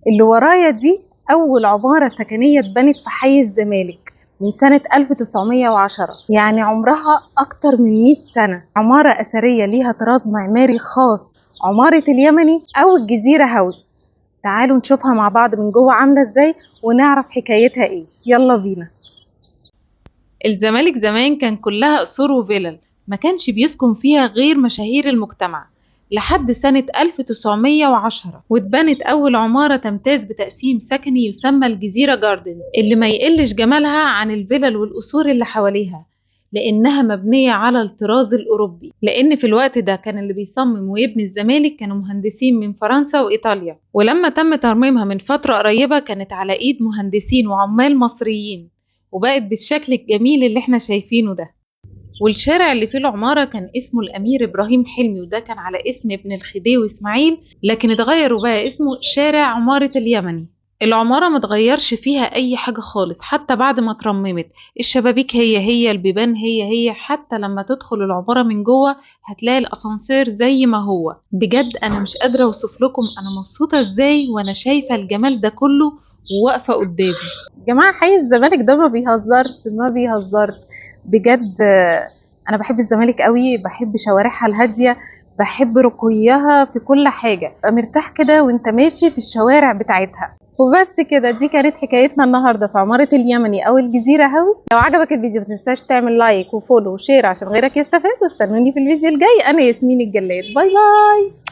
اللي ورايا دي أول عمارة سكنية اتبنت في حي الزمالك من سنة 1910، يعني عمرها أكتر من 100 سنة. عمارة أثرية ليها طراز معماري خاص، عمارة اليمني أو الجزيرة هاوس. تعالوا نشوفها مع بعض من جوه عاملة ازاي ونعرف حكايتها ايه. يلا بينا. الزمالك زمان كان كلها قصور وفلل، ما كانش بيسكن فيها غير مشاهير المجتمع لحد سنة 1910، واتبنت أول عمارة تمتاز بتقسيم سكني يسمى الجزيرة جاردن، اللي ما يقلش جمالها عن الفلل والقصور اللي حواليها لأنها مبنية على الطراز الأوروبي. لأن في الوقت ده كان اللي بيصمم ويبني الزمالك كانوا مهندسين من فرنسا وإيطاليا، ولما تم ترميمها من فترة قريبة كانت على إيد مهندسين وعمال مصريين، وبقت بالشكل الجميل اللي احنا شايفينه ده. والشارع اللي فيه العمارة كان اسمه الأمير إبراهيم حلمي، وده كان على اسم ابن الخديوي إسماعيل، لكن اتغير وبقى اسمه شارع عمارة اليمني. العمارة متغيرش فيها أي حاجة خالص حتى بعد ما اترممت، الشبابيك هي البيبان هي، حتى لما تدخل العمارة من جوه هتلاقي الأسانسير زي ما هو. بجد أنا مش قادرة أوصف لكم أنا مبسوطة إزاي وأنا شايفة الجمال ده كله وواقفة قدامي. جماعة حي الزمالك ده ما بيهزرش بجد. انا بحب الزمالك قوي، بحب شوارعها الهادية، بحب رقيها في كل حاجة، بقى مرتاح كده وانت ماشي في الشوارع بتاعتها. وبس كده، دي كانت حكايتنا النهاردة في عمارة اليمني او الجزيرة هاوس. لو عجبك الفيديو متنساش تعمل لايك وفولو وشير عشان غيرك يستفاد، واستنوني في الفيديو الجاي. انا ياسمين الجلاد، باي باي.